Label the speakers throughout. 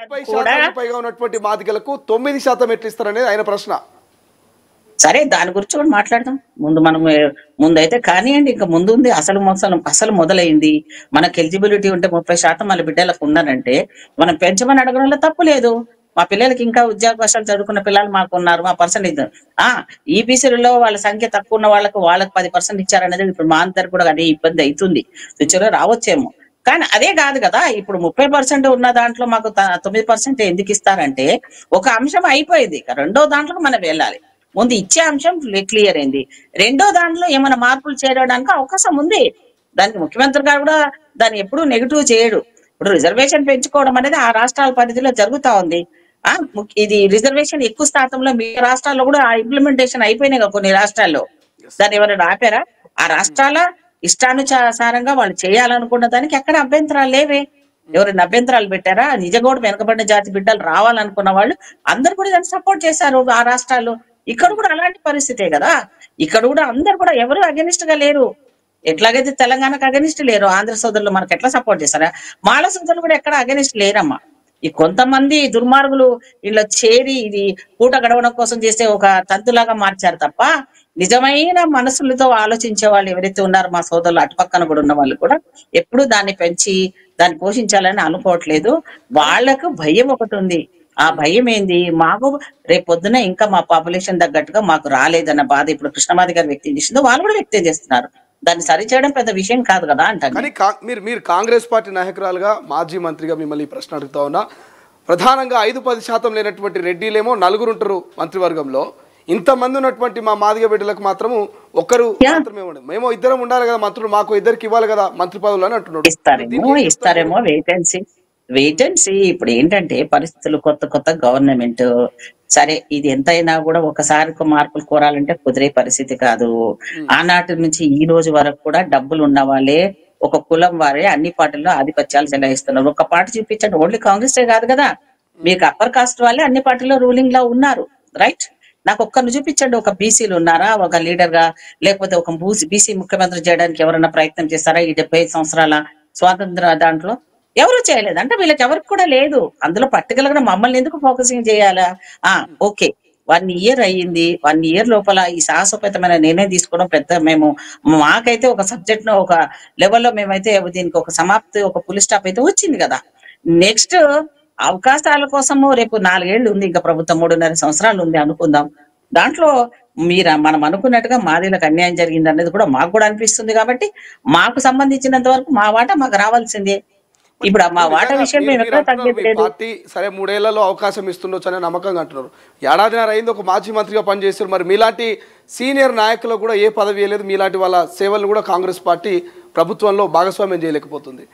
Speaker 1: కూడా
Speaker 2: 30% పైగా ఉన్నటువంటి మాదిగలకు 9% ఎట్లా ఇస్తారనేది ఆయన ప్రశ్న.
Speaker 1: సరే దాని గురించి కూడా మాట్లాడదాం. ముందైతే కానివ్వండి, ఇంకా ముందు ఉంది, అసలు మొదలైంది. మనకు ఎలిజిబిలిటీ ఉంటే 30% మన బిడ్డలకు ఉన్నారంటే మనం పెంచమని అడగడంలో తప్పు లేదు. మా పిల్లలకి ఇంకా ఉద్యోగావకాశాలు చదువుకున్న పిల్లలు మాకు ఉన్నారు, మా పర్సెంటేజ్ ఈబీసీలలో వాళ్ళ సంఖ్య తక్కువ ఉన్న వాళ్ళకి 10% ఇచ్చారనేది ఇప్పుడు మా అందరికి కూడా అదే ఇబ్బంది అవుతుంది. ఫ్యూచర్ లో రావచ్చేమో, కానీ అదే కాదు కదా. ఇప్పుడు 30% ఉన్న దాంట్లో మాకు 9% ఎందుకు ఇస్తారంటే ఒక అంశం అయిపోయింది. రెండో దాంట్లో మనం వెళ్ళాలి. ముందు ఇచ్చే అంశం క్లియర్ అయింది, రెండో దాంట్లో ఏమైనా మార్పులు చేయడానికి అవకాశం ఉంది. దానికి ముఖ్యమంత్రి గారు కూడా దాన్ని ఎప్పుడూ నెగిటివ్ చేయడు. ఇప్పుడు రిజర్వేషన్ పెంచుకోవడం అనేది ఆ రాష్ట్రాల పరిధిలో జరుగుతా ఉంది. ఇది రిజర్వేషన్ ఎక్కువ శాతంలో మీ రాష్ట్రాల్లో కూడా ఇంప్లిమెంటేషన్ అయిపోయినాయి కదా కొన్ని రాష్ట్రాల్లో. దాన్ని ఎవరైనా ఆపారా? ఆ రాష్ట్రాల ఇష్టానుసారంగా వాళ్ళు చేయాలనుకున్న దానికి ఎక్కడ అభ్యంతరాలు లేవే. ఎవరైనా అభ్యంతరాలు పెట్టారా? నిజంగా కూడా వెనకబడిన జాతి బిడ్డలు రావాలనుకున్న వాళ్ళు అందరు కూడా దాన్ని సపోర్ట్ చేశారు ఆ రాష్ట్రాల్లో. ఇక్కడ కూడా అలాంటి పరిస్థితే కదా. ఇక్కడ కూడా అందరు కూడా ఎవరు అగెనిస్ట్ గా లేరు. ఎట్లాగైతే తెలంగాణకు అగెనిస్ట్ లేరు, ఆంధ్ర సోదరులు మనకు ఎట్లా సపోర్ట్ చేస్తారా? మాల సోదరులు కూడా ఎక్కడ అగెనిస్ట్ లేరమ్మా. ఈ కొంతమంది దుర్మార్గులు ఇలా చేరి ఇది పూట గడవడం కోసం చేసే ఒక తంతులాగా మార్చారు తప్ప నిజమైన మనసులతో ఆలోచించే వాళ్ళు ఎవరైతే ఉన్నారో మా సోదరులు అటుపక్కన కూడా ఉన్న వాళ్ళు కూడా ఎప్పుడు దాన్ని పెంచి దాన్ని పోషించాలని అనుకోవట్లేదు. వాళ్లకు భయం ఒకటి ఉంది. ఆ భయం ఏంది? మాకు రేపు పొద్దున ఇంకా మా పాపులేషన్ తగ్గట్టుగా మాకు రాలేదన్న బాధ ఇప్పుడు కృష్ణమాది గారు వ్యక్తం చేసిందో వాళ్ళు కూడా వ్యక్తం చేస్తున్నారు. దాన్ని సరిచేయడం పెద్ద విషయం కాదు కదా అంటారు.
Speaker 2: కానీ మీరు కాంగ్రెస్ పార్టీ నాయకురాలుగా, మాజీ మంత్రిగా మిమ్మల్ని ఈ ప్రశ్న అడుగుతా ఉన్నా. ప్రధానంగా 5-10% లేనటువంటి రెడ్డిలేమో 4 ఉంటారు మంత్రివర్గంలో. ఇంతమంది ఉన్నటువంటి మా మాదిగ బిడ్డలకు మాత్రము ఒకరు మాత్రమే ఉండదు. మేము 2 ఉండాలి కదా మంత్రులు, మాకు 2 ఇవ్వాలి కదా మంత్రి పదవులు అని అంటున్నాడు.
Speaker 1: ఇస్తారేమో వెయిట్ అండ్ సీ. ఇప్పుడు ఏంటంటే పరిస్థితులు కొత్త గవర్నమెంట్. సరే ఇది ఎంతైనా కూడా ఒకసారి మార్పులు కోరాలంటే కుదిరే పరిస్థితి కాదు. ఆనాటి నుంచి ఈ రోజు వరకు కూడా డబ్బులు ఉన్న వాళ్ళే, ఒక కులం వారే అన్ని పార్టీల్లో ఆధిపత్యాలు చెలాయిస్తున్నారు. ఒక పార్టీ చూపించండి, ఓన్లీ కాంగ్రెస్ కాదు కదా. మీకు అప్పర్ కాస్ట్ వాళ్ళే అన్ని పార్టీలో రూలింగ్ లో ఉన్నారు, రైట్? నాకు ఒక్కరిని చూపించండి, ఒక బీసీలు ఉన్నారా ఒక లీడర్ గా, లేకపోతే ఒక బీసీ ముఖ్యమంత్రి చేయడానికి ఎవరైనా ప్రయత్నం చేస్తారా ఈ 75 సంవత్సరాల స్వాతంత్ర దాంట్లో? ఎవరు చేయలేదు. అంటే వీళ్ళకి ఎవరికి కూడా లేదు. అందులో పర్టికులర్ గా మమ్మల్ని ఎందుకు ఫోకసింగ్ చేయాలా? ఓకే, 1 ఇయర్ అయ్యింది. 1 ఇయర్ లోపల ఈ సాహసోపేతమైన నిర్ణయం తీసుకోవడం పెద్ద మాకైతే ఒక సబ్జెక్ట్ ను ఒక లెవెల్లో మేమైతే దీనికి ఒక సమాప్తి, ఒక ఫుల్ స్టాప్ అయితే వచ్చింది కదా. నెక్స్ట్ అవకాశాల కోసము రేపు 4 ఏళ్ళు ఉంది, ఇంకా ప్రభుత్వం 3.5 సంవత్సరాలు ఉంది అనుకుందాం. దాంట్లో మనం అనుకున్నట్టుగా మాదిలకు అన్యాయం జరిగింది అనేది కూడా మాకు కూడా అనిపిస్తుంది. కాబట్టి మాకు సంబంధించినంత వరకు మా వాటా మాకు రావాల్సిందే. ఇప్పుడు మా వాటా విషయం మేము ఎక్కడ తగ్గట్లేదు.
Speaker 2: పార్టీ సరే 3 ఏళ్లలో అవకాశం ఇస్తుండొచ్చు అనే నమ్మకంగా అంటున్నారు. 1.5 ఏడాది అయింది ఒక మాజీ మంత్రిగా పనిచేస్తారు. మరి మీలాంటి సీనియర్ నాయకులకు కూడా ఏ పదవి ఇవ్వలేదు. మీలాంటి వాళ్ళ సేవలను కూడా కాంగ్రెస్ పార్టీ ప్రభుత్వంలో భాగస్వామ్యం చేయలేకపోతుంది.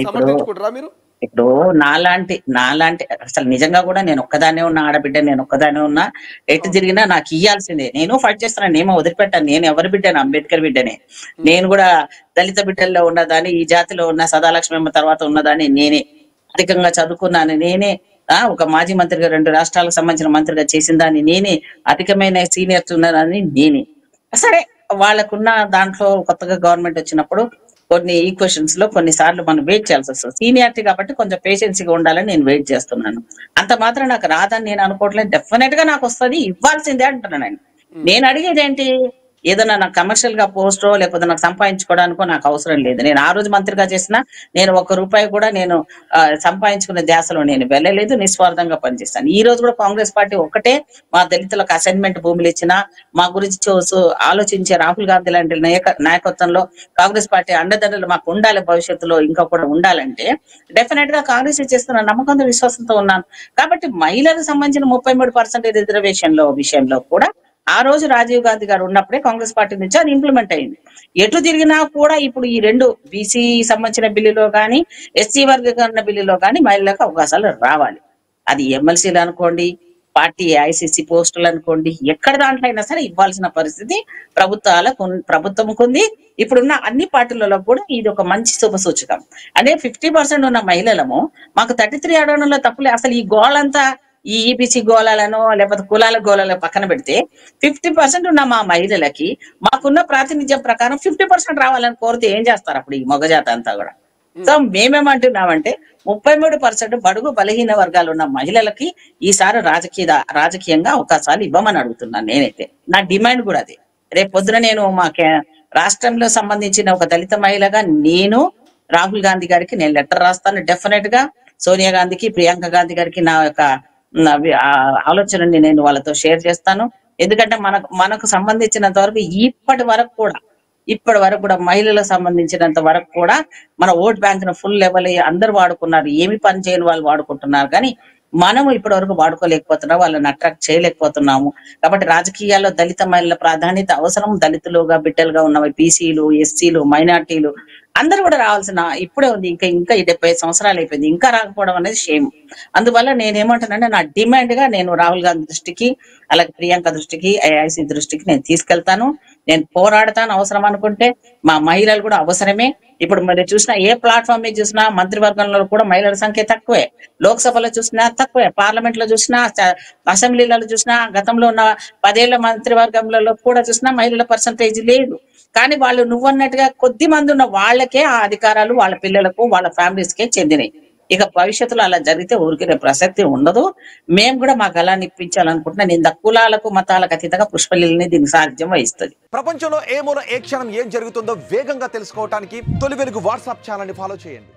Speaker 1: సమర్థించుకుంటారా మీరు? ఇప్పుడు నాలాంటి అసలు నిజంగా కూడా నేను ఒక్కదానే ఉన్నా, ఆడబిడ్డ నేను ఒక్కదానే ఉన్నా, ఎటు తిరిగినా నాకు ఇయ్యాల్సిందే. నేను ఫైట్ చేస్తున్నాను, నేమో వదిలిపెట్టాను. నేను ఎవరి బిడ్డను? అంబేద్కర్ బిడ్డనే. నేను కూడా దళిత బిడ్డల్లో ఉన్నదాన్ని, ఈ జాతిలో ఉన్న సదాలక్ష్మి తర్వాత ఉన్నదాన్ని నేనే. అధికంగా చదువుకున్నాను నేనే. ఒక మాజీ మంత్రిగా 2 రాష్ట్రాలకు సంబంధించిన మంత్రిగా చేసిన దాన్ని నేనే. అధికమైన సీనియర్స్ ఉన్నదాన్ని నేనే. సరే, వాళ్ళకున్న దాంట్లో కొత్తగా గవర్నమెంట్ వచ్చినప్పుడు కొన్ని ఈక్వెషన్స్ లో కొన్నిసార్లు మనం వెయిట్ చేయాల్సి వస్తుంది. సీనియారిటీ కాబట్టి కొంచెం పేషెన్సీగా ఉండాలని నేను వెయిట్ చేస్తున్నాను. అంత మాత్రం నాకు రాదని నేను అనుకోవట్లేదు. డెఫినెట్ గా నాకు వస్తుంది, ఇవ్వాల్సిందే అంటున్నాను. నేను అడిగేది ఏంటి? ఏదైనా నాకు కమర్షియల్ గా పోస్టో లేకపోతే నాకు సంపాదించుకోవడానికో నాకు అవసరం లేదు. నేను ఆ రోజు మంత్రిగా చేసినా నేను ₹1 కూడా నేను సంపాదించుకునే ధ్యాసలో నేను వెళ్ళలేదు. నిస్వార్థంగా పనిచేస్తాను. ఈ రోజు కూడా కాంగ్రెస్ పార్టీ ఒక్కటే మా దళితులకు అసైన్మెంట్ భూములు ఇచ్చినా, మా గురించి ఆలోచించే రాహుల్ గాంధీ లాంటి నాయకత్వంలో కాంగ్రెస్ పార్టీ అండదండలు మాకు ఉండాలి, భవిష్యత్తులో ఇంకా కూడా ఉండాలంటే డెఫినెట్ గా కాంగ్రెస్ చేస్తున్న నమ్మకంతో విశ్వాసంతో ఉన్నాను. కాబట్టి మహిళలకు సంబంధించిన 33% రిజర్వేషన్ విషయంలో కూడా ఆ రోజు రాజీవ్ గాంధీ గారు ఉన్నప్పుడే కాంగ్రెస్ పార్టీ నుంచి అది ఇంప్లిమెంట్ అయింది. ఎటు తిరిగినా కూడా ఇప్పుడు ఈ 2 బీసీ సంబంధించిన బిల్లులో కానీ, ఎస్సీ వర్గీకరణ బిల్లులో కానీ మహిళలకు అవకాశాలు రావాలి. అది ఎమ్మెల్సీలు అనుకోండి, పార్టీ ఐసీసీ పోస్టులు అనుకోండి, ఎక్కడ దాంట్లో అయినా సరే ఇవ్వాల్సిన పరిస్థితి ప్రభుత్వంకు ఉంది. ఇప్పుడున్న అన్ని పార్టీలలో కూడా ఇది ఒక మంచి శుభ సూచకం. అంటే 50% ఉన్న మహిళలము మాకు 33 అడగడంలో తప్పులే. అసలు ఈ గోళంతా ఈ ఈబీసీ గోళాలను లేకపోతే కులాల గోళాల పక్కన పెడితే 50% ఉన్న మా మహిళలకి మాకున్న ప్రాతినిధ్యం ప్రకారం 50% రావాలని కోరితే ఏం చేస్తారు అప్పుడు ఈ మొగజాత అంతా కూడా? సో మేమేమంటున్నామంటే 33% బడుగు బలహీన వర్గాలు ఉన్న మహిళలకి ఈసారి రాజకీయంగా అవకాశాలు ఇవ్వమని అడుగుతున్నాను నేనైతే. నా డిమాండ్ కూడా అది. రేపు పొద్దున నేను రాష్ట్రంలో సంబంధించిన ఒక దళిత మహిళగా నేను రాహుల్ గాంధీ గారికి నేను లెటర్ రాస్తాను. డెఫినెట్ గా సోనియా గాంధీకి, ప్రియాంక గాంధీ గారికి నా యొక్క ఆలోచనని నేను వాళ్ళతో షేర్ చేస్తాను. ఎందుకంటే మనకు సంబంధించినంత వరకు ఇప్పటి వరకు కూడా మహిళలకు సంబంధించినంత వరకు కూడా మన ఓట్ బ్యాంక్ ను ఫుల్ లెవెల్ అందరు వాడుకున్నారు. ఏమి పని చేయని వాళ్ళు వాడుకుంటున్నారు, కానీ మనము ఇప్పటి వరకు వాడుకోలేకపోతున్నాం, వాళ్ళని అట్రాక్ట్ చేయలేకపోతున్నాము. కాబట్టి రాజకీయాల్లో దళిత మహిళల ప్రాధాన్యత అవసరం. దళితులుగా బిడ్డలుగా ఉన్నవి బీసీలు, ఎస్సీలు, మైనార్టీలు అందరూ కూడా రావాల్సిన ఇప్పుడే ఉంది. ఇంకా 70 సంవత్సరాలు అయిపోయింది, ఇంకా రాకపోవడం అనేది షేమ్. అందువల్ల నేనేమంటానంటే నా డిమాండ్ గా నేను రాహుల్ గాంధీ దృష్టికి, అలాగే ప్రియాంక దృష్టికి, ఐఐసి దృష్టికి నేను తీసుకెళ్తాను. నేను పోరాడతాను అవసరం అనుకుంటే. మా మహిళలు కూడా అవసరమే. ఇప్పుడు మీరు చూసినా ఏ ప్లాట్ఫామ్ మీద చూసినా మంత్రివర్గంలో కూడా మహిళల సంఖ్య తక్కువే, లోక్సభలో చూసినా తక్కువే, పార్లమెంట్ లో చూసినా, అసెంబ్లీలలో చూసినా, గతంలో ఉన్న 10 ఏళ్ల మంత్రివర్గంలో కూడా చూసినా మహిళల పర్సంటేజ్ లేదు. కానీ వాళ్ళు నువ్వన్నట్టుగా కొద్ది మంది ఉన్న వాళ్ళకే ఆ అధికారాలు వాళ్ళ పిల్లలకు, వాళ్ళ ఫ్యామిలీస్ కే చెందినాయి. ఇక భవిష్యత్తులో అలా జరిగితే ఊరికే ప్రసక్తి ఉండదు. మేము కూడా మా గళాన్ని ఇప్పించాలనుకుంటున్నా. నేను కులాలకు మతాలకు అతీతంగా పుష్పలీలని దీనికి సాధ్యం వహిస్తుంది.
Speaker 3: ప్రపంచంలో ఏ మూల ఏ క్షణం ఏం జరుగుతుందో వేగంగా తెలుసుకోవడానికి తొలి వెలుగు వాట్సాప్ ఛానల్ ని ఫాలో చేయండి.